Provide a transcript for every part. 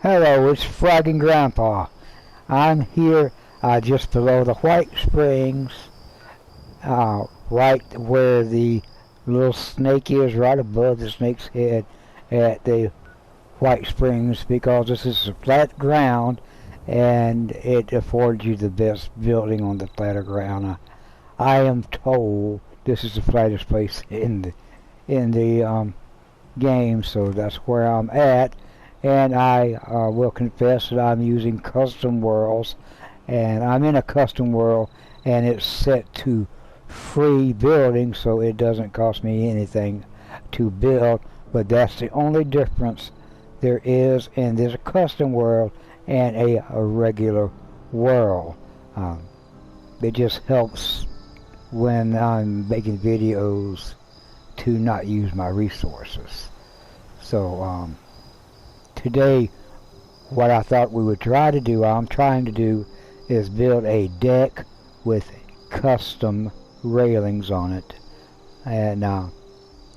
Hello, it's Fragging Grandpa. I'm here just below the White Springs, right where the little snake is, right above the snake's head at the White Springs, because this is a flat ground and it affords you the best building on the flatter ground. I am told this is the flattest place in the game, so that's where I'm at. And I will confess that I'm using custom worlds, and I'm in a custom world and it's set to free building, so it doesn't cost me anything to build. But that's the only difference there is in this custom world and a regular world. It just helps when I'm making videos to not use my resources. So today, what I thought we would try to do, I'm trying to do, is build a deck with custom railings on it. And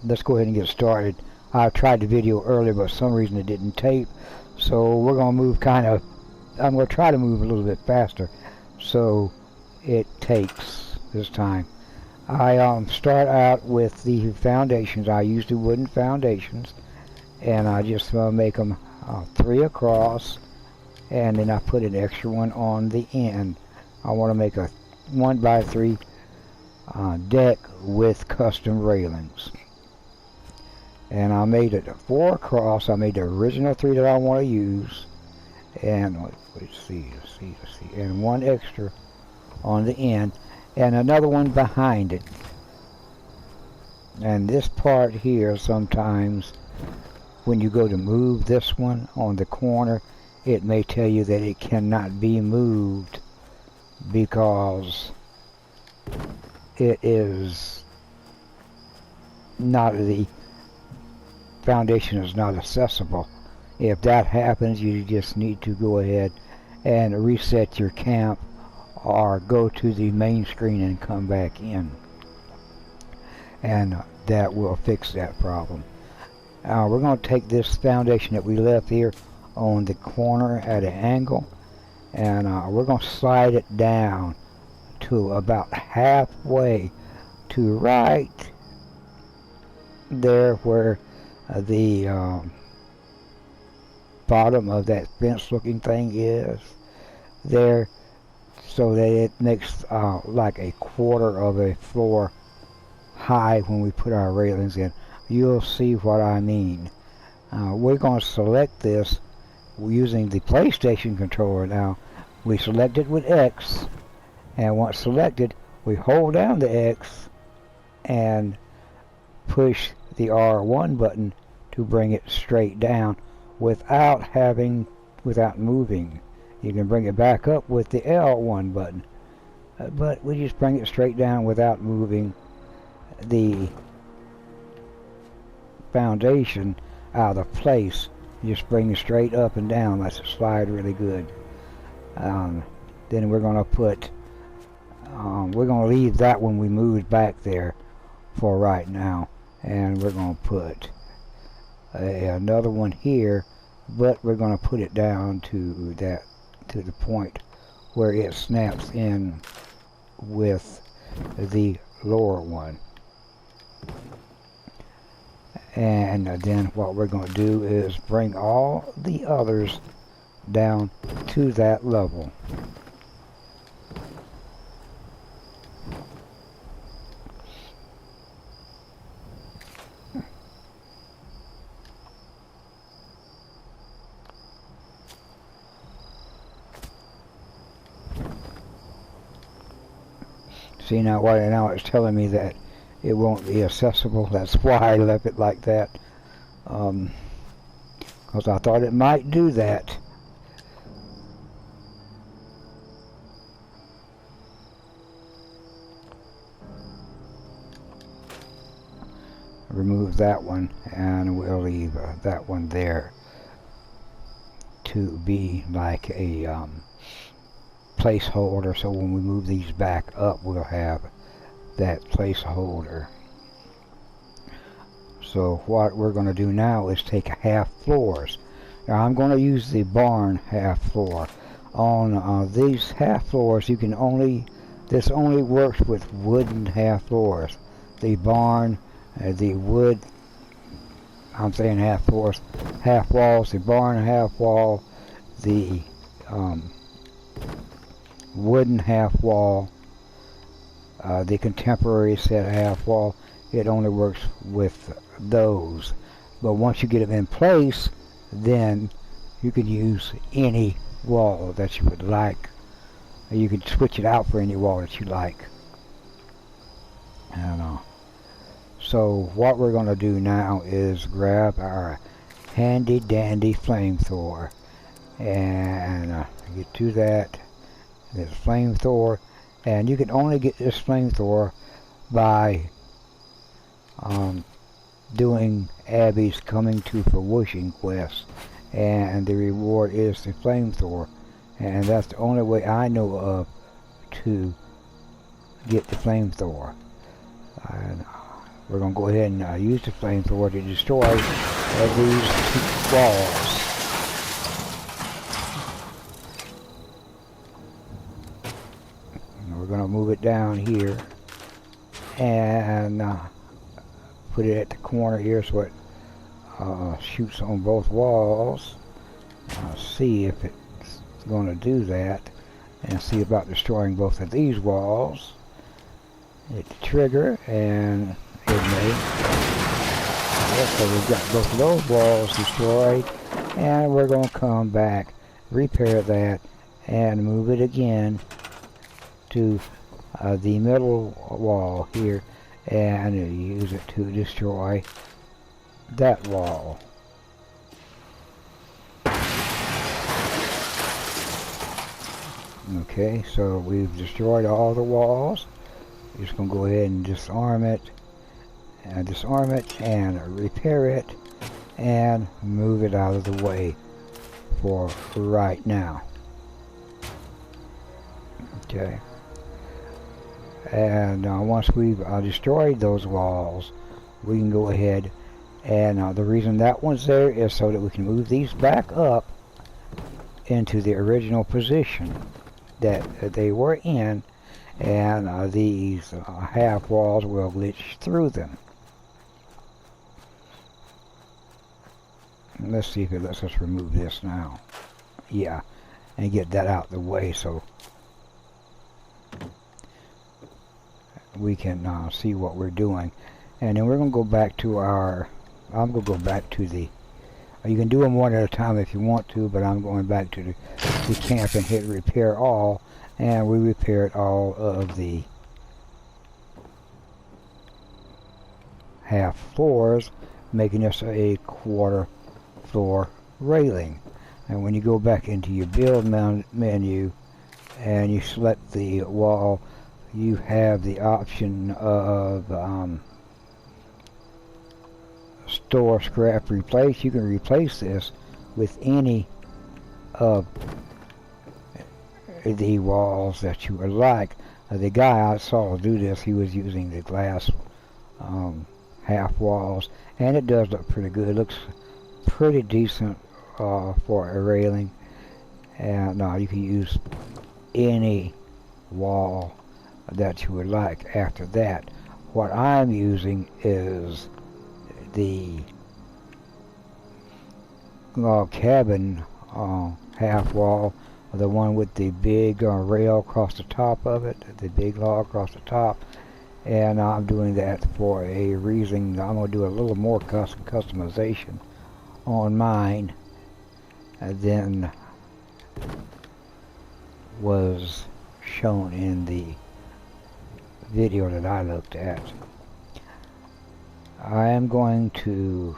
let's go ahead and get started. I tried the video earlier, but for some reason it didn't tape. So we're going to move I'm going to try to move a little bit faster so it takes this time. I start out with the foundations. I use the wooden foundations, and I just make them 3 across, and then I put an extra one on the end. I want to make a 1x3 deck with custom railings. And I made it 4 across. I made the original 3 that I want to use, and let's see, and 1 extra on the end, and another one behind it. And this part here, sometimes when you go to move this one on the corner, it may tell you that it cannot be moved because it is not, the foundation is not accessible. If that happens, you just need to go ahead and reset your camp or go to the main screen and come back in, and that will fix that problem. We're going to take this foundation that we left here on the corner at an angle, and we're going to slide it down to about halfway to right there where the bottom of that fence looking thing is there, so that it makes like a quarter of a floor high when we put our railings in. You'll see what I mean. We're going to select this using the PlayStation controller. Now, we select it with X, and once selected, we hold down the X and push the R1 button to bring it straight down without moving. You can bring it back up with the L1 button, but we just bring it straight down without moving the foundation out of place. You just bring it straight up and down. Lets it slide really good. Then we're going to put we're going to leave that one we moved back there for right now, and we're going to put another one here, but we're going to put it down to the point where it snaps in with the lower one. And then what we're going to do is bring all the others down to that level. See, now it's telling me that it won't be accessible. That's why I left it like that, because I thought it might do that. Remove that one, and we'll leave that one there to be like a placeholder, so when we move these back up, we'll have that placeholder. So what we're going to do now is take half floors. Now I'm going to use the barn half floor. On these half floors, you can this only works with wooden half floors. The barn, the wood, I'm saying half floors, half walls, the barn half wall, the wooden half wall, the contemporary set half wall, it only works with those. But once you get them in place, then you can use any wall that you would like. You can switch it out for any wall that you like. And so what we're going to do now is grab our handy dandy flamethrower and get to that. This flamethrower, and you can only get this flamethrower by doing Abby's Coming to Fruition quest, and the reward is the flamethrower, and that's the only way I know of to get the flamethrower. And we're going to go ahead and use the flamethrower to destroy these walls. And we're going to move it down here and put it at the corner here so it shoots on both walls. See if it's going to do that, and see about destroying both of these walls. Hit the trigger and it may. So we've got both of those walls destroyed, and we're going to come back, repair that, and move it again to the middle wall here, and use it to destroy that wall. Okay, so we've destroyed all the walls. We're just going to go ahead and disarm it and repair it and move it out of the way for right now. Okay. And once we've destroyed those walls, we can go ahead and the reason that one's there is so that we can move these back up into the original position that they were in, and these half walls will glitch through them. Let's see if it lets us remove this now. Yeah, and get that out of the way so we can see what we're doing. And then we're going to go back to our, I'm going to go back to the, you can do them one at a time if you want to, but I'm going back to the camp and hit repair all, and we repaired all of the half floors, making this a quarter floor railing. And when you go back into your build menu and you select the wall, you have the option of store, scrap, replace. You can replace this with any of the walls that you would like. The guy I saw do this, he was using the glass half walls, and it does look pretty good. It looks pretty decent for a railing. And you can use any wall that you would like after that. What I'm using is the cabin half wall, the one with the big rail across the top of it, the big log across the top, and I'm doing that for a reason. I'm going to do a little more customization on mine than was shown in the video that I looked at. I am going to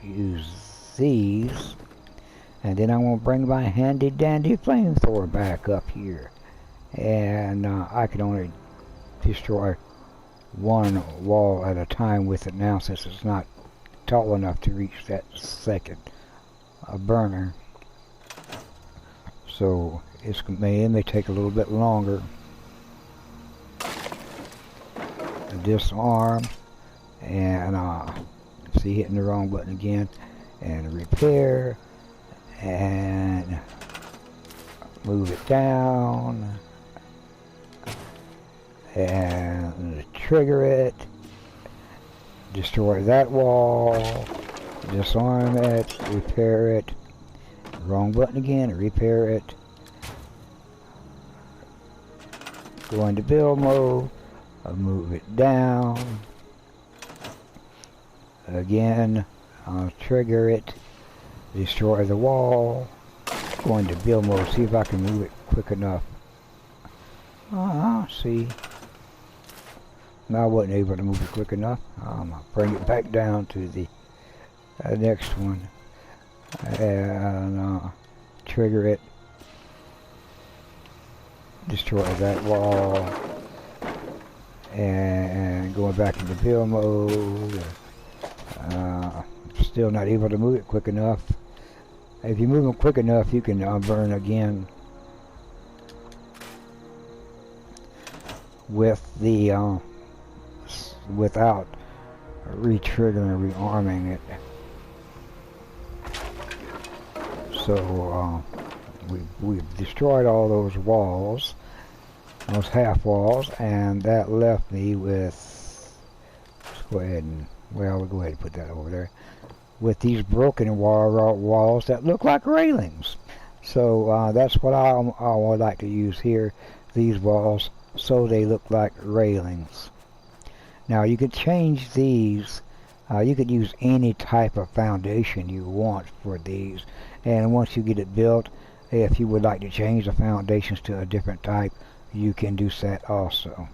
use these, and then I'm going to bring my handy dandy flamethrower back up here, and I can only destroy one wall at a time with it now, since it's not tall enough to reach that second burner. So it may take a little bit longer. Disarm, and see, hitting the wrong button again, and repair, and move it down and trigger it, destroy that wall, disarm it, repair it, wrong button again, repair it, go into build mode, move it down, again, trigger it, destroy the wall, go into build mode, see if I can move it quick enough. See, I wasn't able to move it quick enough. I'm gonna bring it back down to the next one and trigger it, destroy that wall, and going back into build mode. Still not able to move it quick enough. If you move them quick enough, you can burn again with the without re-triggering, rearming it. So we've destroyed all those walls, those half walls, and that left me with, let's go ahead and, well, we'll go ahead and put that over there, with these broken walls that look like railings. So that's what I would like to use here, these walls, so they look like railings. Now you could change these, you could use any type of foundation you want for these, and once you get it built, if you would like to change the foundations to a different type, you can do that also.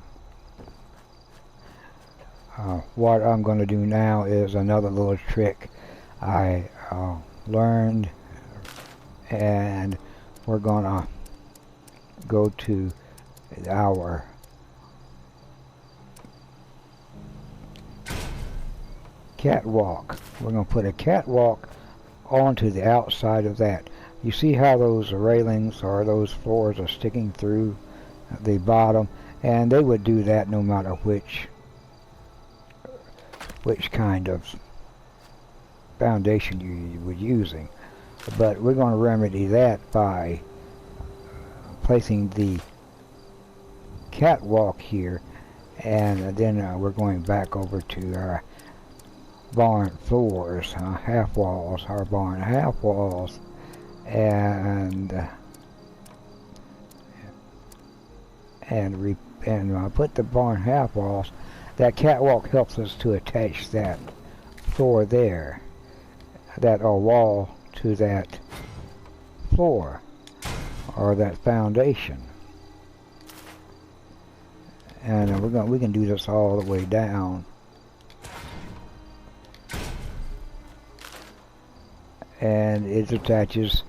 What I'm going to do now is another little trick I learned, and we're going to go to our catwalk. We're going to put a catwalk onto the outside of that. You see how those railings or those floors are sticking through the bottom, and they would do that no matter which kind of foundation you were using. But we're going to remedy that by placing the catwalk here, and then we're going back over to our barn floors, half walls, our barn half walls, and put the barn half walls. That catwalk helps us to attach that floor there, that wall to that floor or that foundation. And we can do this all the way down. And it attaches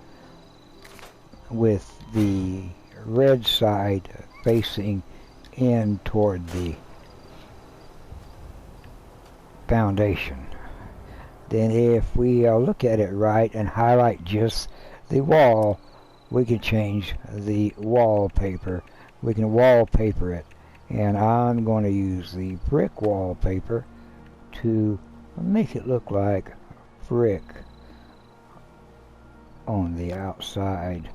with the red side facing in toward the foundation. Then if we look at it right and highlight just the wall, we can change the wallpaper. We can wallpaper it, and I'm going to use the brick wallpaper to make it look like brick on the outside.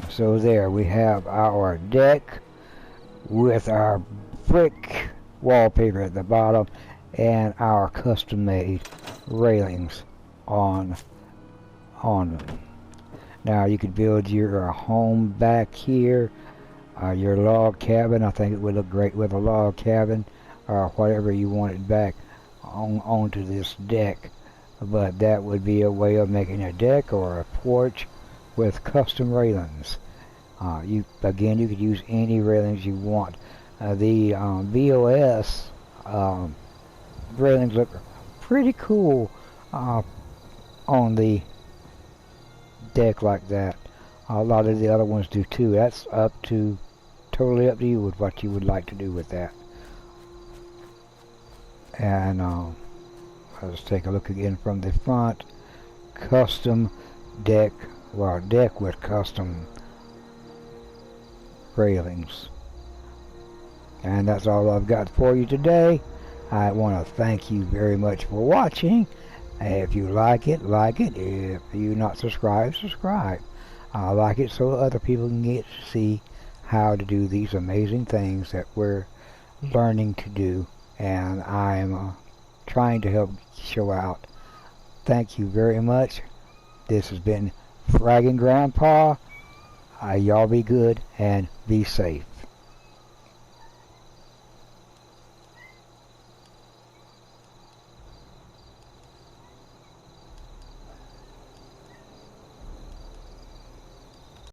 So there we have our deck with our brick wallpaper at the bottom and our custom-made railings on them. Now you could build your home back here, your log cabin. I think it would look great with a log cabin, or whatever you wanted back onto this deck. But that would be a way of making a deck or a porch with custom railings. You could use any railings you want. The BOS railings look pretty cool on the deck like that. A lot of the other ones do too. That's totally up to you with what you would like to do with that. And let's take a look again from the front. Custom deck, well, deck with custom railings. And that's all I've got for you today. I want to thank you very much for watching. If you like it, like it. If you're not subscribed, subscribe. Like it so other people can get to see how to do these amazing things that we're learning to do. And I'm trying to help show out. Thank you very much. This has been Fragging Grandpa. Y'all be good and be safe.